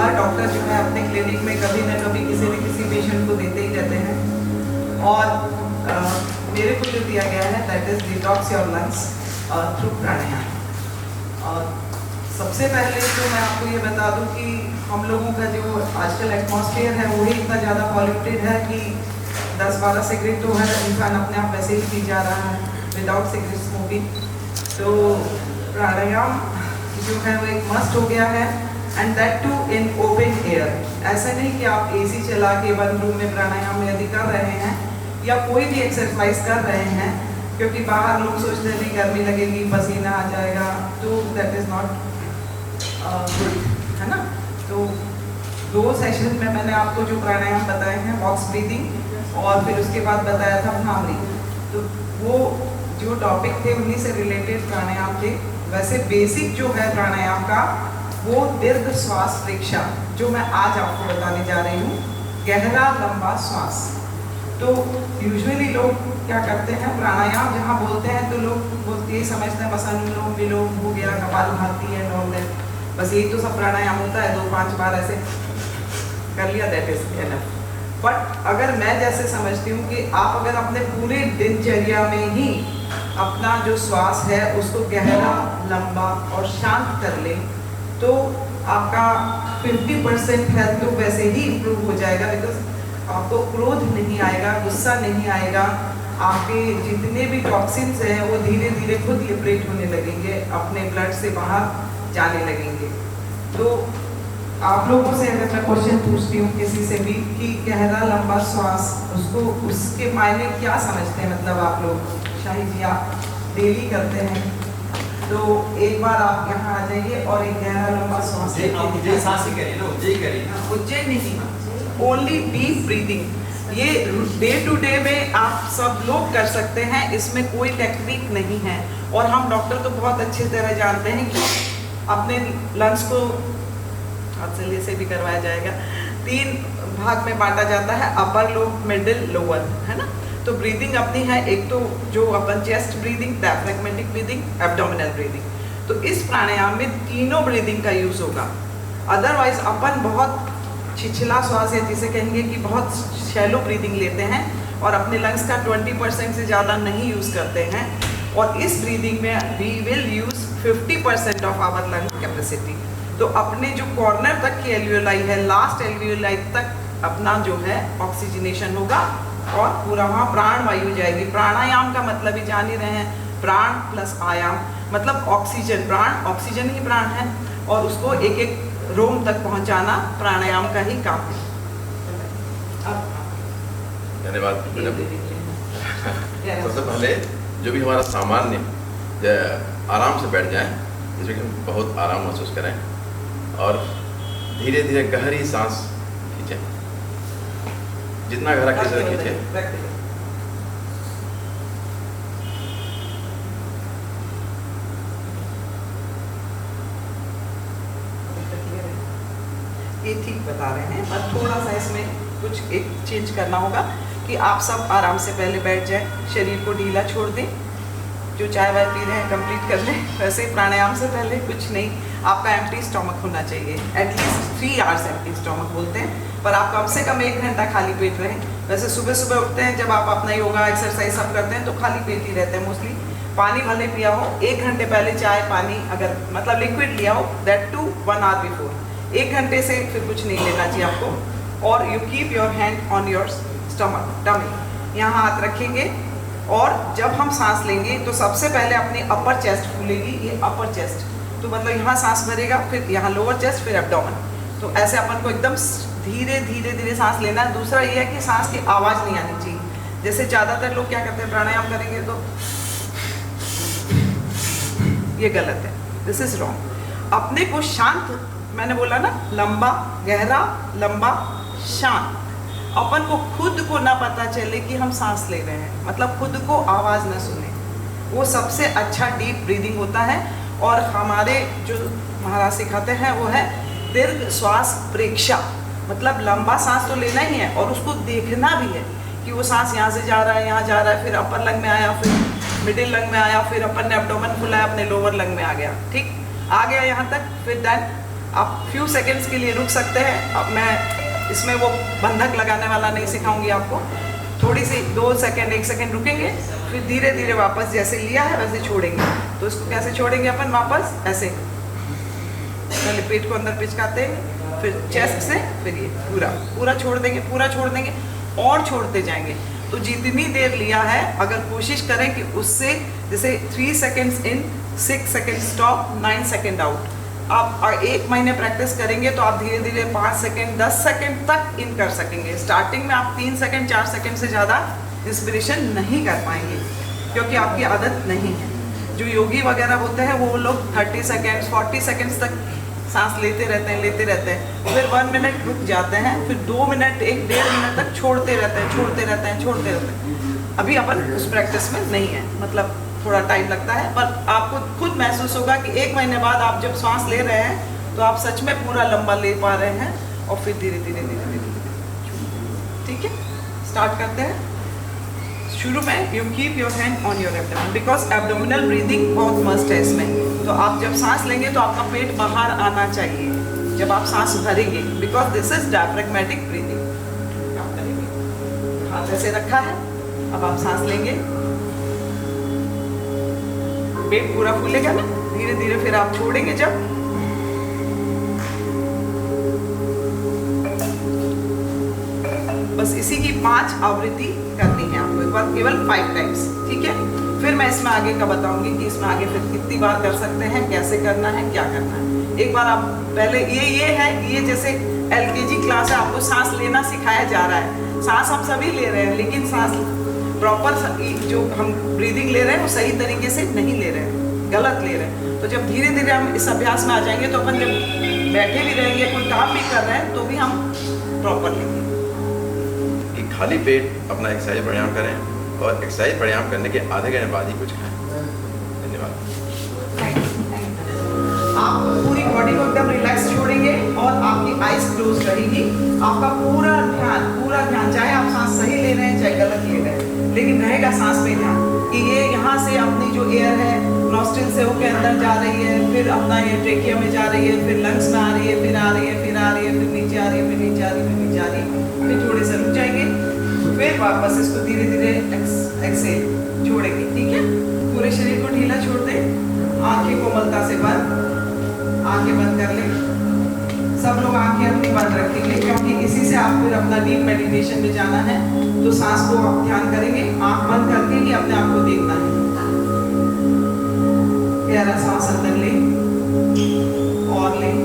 हर doctor जो है अपने क्लिनिक में कभी न कभी किसी न किसी पेशेंट को देते ही रहते हैं। और मेरे को जो दिया गया है that is detox your lungs through pranayama. और सबसे पहले तो मैं आपको ये बता दूं कि हम लोगों का जो आजकल एटमॉस्फेयर है वही इतना ज़्यादा पॉल्यूटेड है कि 10-12 सिगरेट तो हर इंसान अपने आप वैसे ही पी जा रहा है विदाउट सिगरेट स्मोकिंग। तो प्राणायाम जो है वो एक मस्ट हो गया है, and that too in open air. ऐसा नहीं कि आप एसी चला के बंद रूम में प्राणायाम यदि कर रहे हैं या कोई भी एक्सरसाइज कर रहे हैं, क्योंकि बाहर लोग सोचते हैं नहीं गर्मी लगेगी पसीना आ जाएगा, तो दैट इज़ नॉट गुड, है ना। तो 2 सेशन में मैंने आपको जो प्राणायाम बताए हैं बॉक्स ब्रीदिंग और फिर उसके बाद बताया था भ्रामरी, तो वो जो टॉपिक थे उन्हीं से रिलेटेड प्राणायाम थे। वैसे बेसिक जो है प्राणायाम का वो दीर्घ श्वास परीक्षा जो मैं आज आपको बताने जा रही हूँ, गहरा लंबा श्वास। तो यूजुअली लोग क्या करते हैं प्राणायाम जहाँ बोलते हैं तो लोग ये समझते हैं बस अनुलोम विलोम हो गया, कपालभाति है, ऑल दैट, बस यही तो सब प्राणायाम होता है, 2-5 बार ऐसे कर लिया, दैट इज एनफ। बट अगर मैं जैसे समझती हूँ कि आप अगर अपने पूरे दिनचर्या में ही अपना जो श्वास है उसको गहरा लंबा और शांत कर लें तो आपका 50% हेल्थ तो वैसे ही इम्प्रूव हो जाएगा, बिकॉज आपको क्रोध नहीं आएगा, गुस्सा नहीं आएगा, आपके जितने भी टॉक्सिन्स हैं वो धीरे धीरे खुद लिबरेट होने लगेंगे, अपने ब्लड से बाहर जाने लगेंगे। तो आप लोगों से अगर मैं क्वेश्चन पूछती हूँ किसी से भी कि गहरा लंबा श्वास उसको उसके मायने क्या समझते हैं, मतलब आप लोग शाही जी आप डेली करते हैं, तो एक बार आप यहाँ आ जाइए और एक गहरा लंबा श्वास उज्जैन नहीं, ओनली डीप ब्रीदिंग। ये डे टू डे में आप सब लोग कर सकते हैं, इसमें कोई टेक्निक नहीं है। और हम डॉक्टर तो बहुत अच्छी तरह जानते हैं कि अपने लंग्स को ऑक्सीजन से भी करवाया जाएगा, 3 भाग में बांटा जाता है, अपर लोब मिडिल लोअर, है ना। तो ब्रीदिंग अपनी है, एक तो जो अपन chest breathing, diaphragmatic breathing, abdominal breathing. तो इस प्राणायाम में तीनों ब्रीदिंग का यूज होगा। अदरवाइज अपन बहुत छिछला श्वास है जिसे कहेंगे कि बहुत शैलो ब्रीदिंग लेते हैं और अपने लंग्स का 20% से ज़्यादा नहीं यूज़ करते हैं। और इस ब्रीदिंग में we will use 50% of our lung capacity. तो अपने जो कॉर्नर तक की एल्वियोलाई है, लास्ट एल्वियोलाई तक अपना जो है ऑक्सीजनेशन होगा और पूरा वहाँ प्राण वायु जाएगी। प्राणायाम का मतलब ही जान ही रहे हैं, प्राण प्लस आयाम, मतलब ऑक्सीजन, प्राण ऑक्सीजन ही प्राण है और उसको एक एक रोम तक पहुँचाना प्राणायाम का ही काम है। धन्यवाद मैडम। सबसे पहले जो भी हमारा सामान्य आराम से बैठ जाएं, जिसमें कि हम बहुत आराम महसूस करें और धीरे धीरे गहरी सांस खींचें, जितना गहरा खींचे खींचे। ये ठीक बता रहे हैं, पर थोड़ा सा इसमें कुछ एक चेंज करना होगा कि आप सब आराम से पहले बैठ जाएं, शरीर को ढीला छोड़ दें, जो चाय वाय पी रहे हैं कंप्लीट कर लें। वैसे प्राणायाम से पहले कुछ नहीं, आपका एम्प्टी स्टमक होना चाहिए, एटलीस्ट 3 आवर्स एम्प्टी स्टमक बोलते हैं, पर आप कम से कम 1 घंटा खाली पेट रहें। वैसे सुबह सुबह उठते हैं जब आप अपना योगा एक्सरसाइज सब करते हैं तो खाली पेट ही रहते हैं मोस्टली। पानी भले पिया हो, 1 घंटे पहले चाय पानी अगर मतलब लिक्विड लिया हो, दैट टू 1 आवर बिफोर। 1 घंटे से फिर कुछ नहीं लेना चाहिए आपको। और you keep your hand on your stomach, tummy, यहाँ हाथ रखेंगे और जब हम सांस लेंगे तो सबसे पहले अपनी अपर चेस्ट फूलेगी, ये अपर चेस्ट, तो मतलब यहाँ सांस भरेगा, फिर यहाँ लोअर चेस्ट, फिर एब्डोमेन। तो ऐसे अपन को एकदम धीरे धीरे धीरे सांस लेना है। दूसरा ये है कि सांस की आवाज़ नहीं आनी चाहिए। जैसे ज़्यादातर लोग क्या करते हैं प्राणायाम करेंगे तो ये गलत है, दिस इज रॉन्ग। अपने को शांत, मैंने बोला ना, लंबा गहरा लंबा शांत, अपन को खुद को ना पता चले कि हम सांस ले रहे हैं, मतलब खुद को आवाज़ ना सुने, वो सबसे अच्छा डीप ब्रीदिंग होता है। और हमारे जो महाराज सिखाते हैं वो है दीर्घ श्वास प्रेक्षा, मतलब लंबा सांस तो लेना ही है और उसको देखना भी है कि वो सांस यहाँ से जा रहा है, यहाँ जा रहा है, फिर अपर लंग में आया, फिर मिडिल लंग में आया, फिर अपन ने एब्डोमेन खुलाया, अपने लोअर लंग में आ गया, ठीक आ गया यहाँ तक, फिर देन आप फ्यू सेकंड्स के लिए रुक सकते हैं। अब मैं इसमें वो बंधक लगाने वाला नहीं सिखाऊंगी आपको। थोड़ी सी 2 सेकंड 1 सेकंड रुकेंगे, फिर धीरे धीरे वापस जैसे लिया है वैसे छोड़ेंगे। तो इसको कैसे छोड़ेंगे अपन वापस, ऐसे पहले पेट को अंदर पिचकाते हैं, फिर चेस्ट से, फिर ये पूरा पूरा छोड़ देंगे, पूरा छोड़ देंगे और छोड़ते जाएंगे। तो जितनी देर लिया है अगर कोशिश करें कि उससे जैसे 3 seconds in 6 second stop 9 second out, आप 1 महीने प्रैक्टिस करेंगे तो आप धीरे धीरे 5 सेकेंड 10 सेकेंड तक इन कर सकेंगे। स्टार्टिंग में आप 3 सेकेंड 4 सेकेंड से ज़्यादा इंस्पिरेशन नहीं कर पाएंगे क्योंकि आपकी आदत नहीं है। जो योगी वगैरह होते हैं वो लोग 30 सेकेंड्स 40 सेकेंड्स तक सांस लेते रहते हैं, फिर 1 मिनट रुक जाते हैं, फिर 2 मिनट 1-1.5 मिनट तक छोड़ते रहते हैं। अभी अपन उस प्रैक्टिस में नहीं है, मतलब थोड़ा टाइम लगता है, पर आपको खुद महसूस होगा कि 1 महीने बाद आप जब सांस ले रहे हैं तो आप सच में पूरा लंबा ले पा रहे हैं और फिर धीरे धीरे धीरे धीरे। ठीक है, स्टार्ट करते हैं। शुरू में you keep your hand on your abdomen because abdominal breathing बहुत मस्ट है इसमें। तो आप जब सांस लेंगे तो आपका पेट बाहर आना चाहिए जब आप सांस भरेंगे, because this is diaphragmatic breathing. क्या करेंगे, हाथ ऐसे रखा है, अब आप सांस लेंगे, पेट पूरा फूलेगा ना, धीरे धीरे फिर आप छोड़ेंगे जब, बस इसी की 5 आवृत्ति करनी है आपको, एक बार केवल 5 टाइम्स। ठीक है, फिर मैं इसमें आगे का बताऊंगी कि इसमें आगे फिर कितनी बार कर सकते हैं, कैसे करना है, क्या करना है। एक बार आप पहले ये है, ये जैसे LKG क्लास है, आपको सांस लेना सिखाया जा रहा है। सांस हम सभी ले रहे हैं लेकिन सांस प्रॉपर जो हम ब्रीदिंग ले रहे हैं वो सही तरीके से नहीं ले रहे हैं, गलत ले रहे हैं। तो जब धीरे धीरे हम इस अभ्यास में आ जाएंगे तो अपन जब बैठे भी रहेंगे, कोई काम भी कर रहे हैं तो भी हम प्रॉपर लेंगे। कि खाली पेट अपना एक्सरसाइज प्राणायाम करें और एक्सरसाइज प्राणायाम करने के आधे घंटे बाद ही कुछ खाएं। धन्यवाद। आप पूरी बॉडी को एकदम रिलैक्स छोड़ेंगे और आपकी आइज क्लोज रहेगी। आपका पूरा ध्यान चाहे आप सांस सही ले रहे हैं चाहे गलत ले रहे हैं, लेकिन रहेगा सांस पे ध्यान कि ये यहाँ से अपनी जो एयर है नॉस्ट्रिल से होकर अंदर जा रही है, फिर अपना ये ट्रेकिया में जा रही है, फिर लंग्स में आ रही है, फिर आ रही है, फिर आ रही है, फिर नीचे आ रही है, फिर नीचे आ रही है, फिर नीचे आ रही है, फिर थोड़े से रुक जाएंगे, फिर वापस इसको धीरे धीरे एक्सेल छोड़ेंगे। ठीक है, पूरे शरीर को ढीला छोड़ दें, आंखें कोमलता से बंद, आंखें बंद कर लें। सब लोग आंखें अपनी बंद रखेंगे क्योंकि इसी से आप फिर अपना डीप मेडिटेशन में जाना है। तो सांस को आप ध्यान करेंगे, आंख बंद करके ही अपने आप को देखना है। गहरा सांस अंदर लें और लें,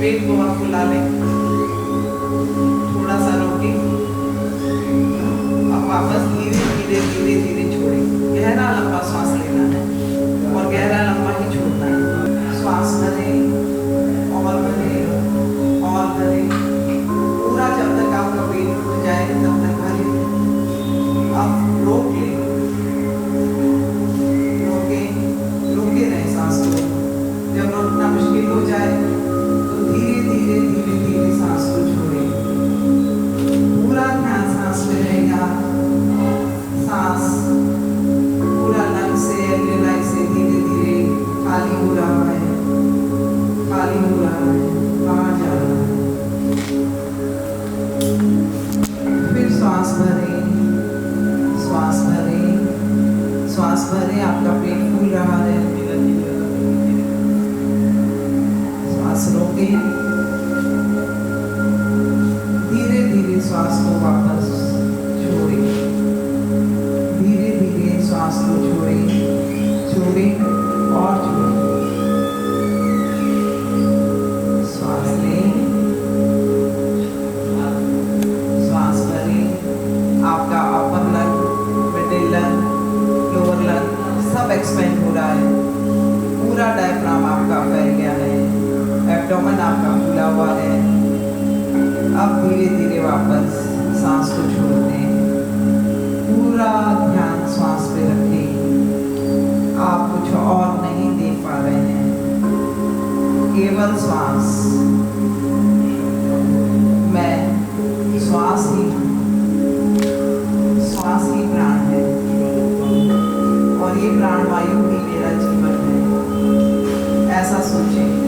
पेट को आप फुला लें, थोड़ा सा रोकें, अब वापस धीरे धीरे छोड़ें। गहरा लंबा सांस लेना है और गहरा लंबा ही छोड़ना है। श्वास भरें और भरें, पूरा जब तक आपका पेट उठ जाए तब तक भरें। अब रोके रहें सांस को। जब रोकना मुश्किल हो जाए तो धीरे धीरे सांस को छोड़ें। पूरा ध्यान सांस में रहेगा। सांस पूरा लंग से एल्वेलाई से धीरे धीरे खाली हो रहा है, बाहर जा रहा है। फिर श्वास भरें, आपका पेट फूल रहा है। श्वास रोकें, धीरे धीरे श्वास को वापस छोड़ें, धीरे धीरे श्वास को छोड़ें और छोड़ें। श्वास लें, श्वास भरें, आपका upper lung, middle lung, lower lung सब एक्सपेंड हो रहा है। पूरा डायफ्राम आपका फैल गया है, एब्डोमेन आपका फूला हुआ है। अब धीरे धीरे वापस सांस को छोड़ दें, पूरा ध्यान श्वास पे रखें। आप कुछ और नहीं देख पा रहे हैं, केवल श्वास। मैं श्वास ही प्राण है और ये प्राण वायु ही मेरा जीवन है, ऐसा सोचें।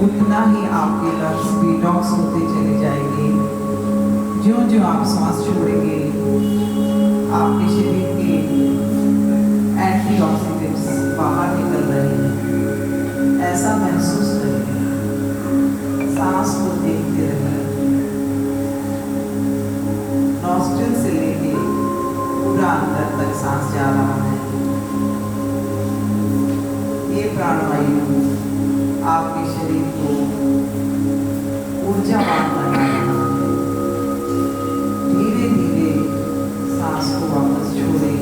उतना ही आपके लंग्स डिटॉक्स होते चले जाएंगे। ज्यों ज्यों आप सांस छोड़ेंगे, आपके शरीर के एंटीऑक्सीडेंट्स बाहर निकल रहे हैं, ऐसा महसूस करें। सांस को देखते रहें। नॉस्ट्रिल से लेके पूरा अंदर तक सांस जा रहा है। ये प्राणवायु आपके शरीर को ऊर्जावान बना रहा है। धीरे धीरे सांस को वापस छोड़ें।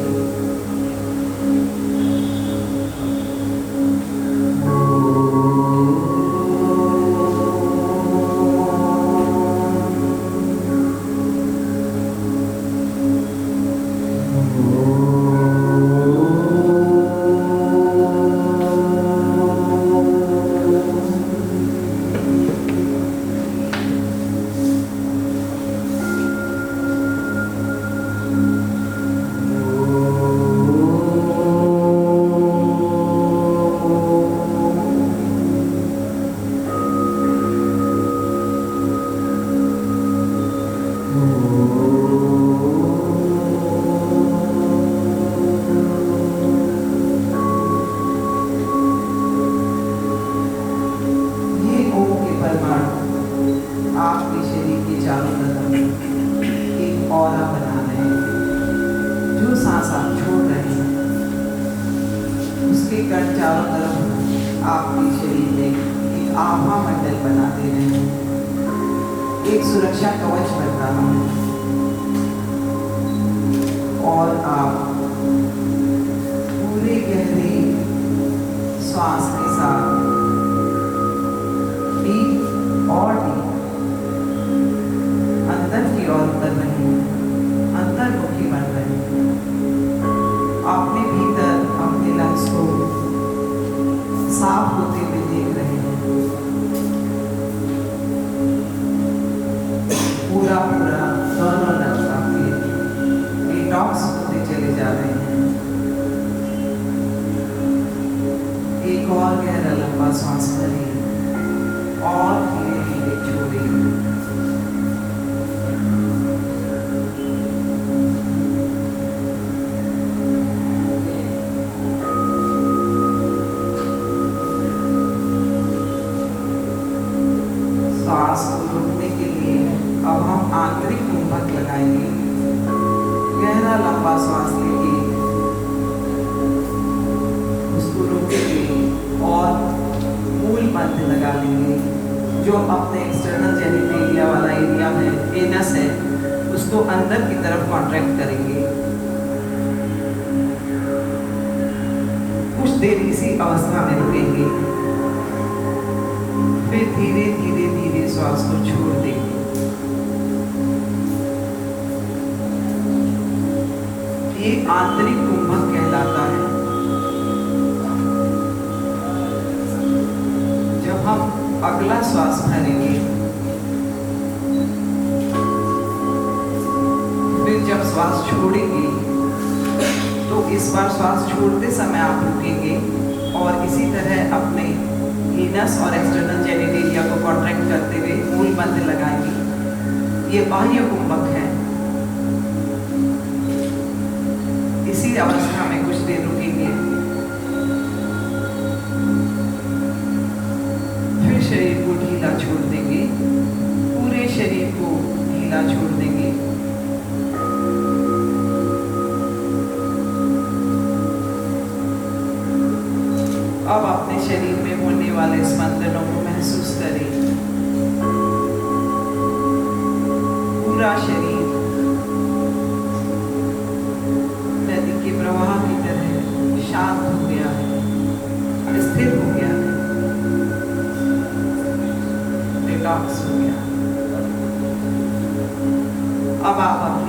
आपके शरीर के चारों तरफ एक ऑरा बना रहे हैं। जो सांस आप छोड़ रहे हैं उसके कण चारों तरफ आपके शरीर में एक आभा मंडल बना दे रहे हैं। एक सुरक्षा कवच बन रहा है और आप पूरे गहरे श्वास के साथ डीप और डीप अंदर की ओर उतर रहे हैं, अंतर्मुखी बन रहे हैं। अपने भीतर अपने लंग्स को साफ होते हुए देख रहे हैं। पूरा पूरा दोनों लंग्स आपके डिटॉक्स होते चले जा रहे हैं। एक और गहरा लंबा सांस भरें और धीरे धीरे छोड़ें। सांस को रोकने के लिए अब हम आंतरिक कुंभक लगाएंगे। गहरा लंबा सांस लेके उसको रोकेंगे और मूल मध्य लगा लेंगे। जो अपने एक्सटर्नल जेनिटेलिया वाला एरिया है, एनस है, उसको अंदर की तरफ कॉन्ट्रैक्ट करेंगे। कुछ देर इसी अवस्था में रुकेंगे, फिर धीरे धीरे धीरे श्वास को छोड़ देंगे। ये आंतरिक कुंभक कहलाता है। जब हम अगला श्वास भरेंगे, फिर जब श्वास छोड़ेंगे तो इस बार श्वास छोड़ते समय आप रुकेंगे और इसी तरह अपने एनस और एक्सटर्नल जेनिटेलिया को कॉन्ट्रैक्ट करते हुए मूल मध्य लगाएंगे। ये बाह्य कुंभक है। इसी अवस्था में कुछ देर रुकेंगे, फिर शरीर को ढीला छोड़ देंगे। पूरे शरीर को ढीला छोड़ देंगे। अब अपने शरीर में होने वाले स्पंदनों को महसूस करें। पूरा शरीर नदी के प्रवाह की तरह शांत हो गया है, स्थिर हो गया है, डिटॉक्स हो गया। अब आप अपने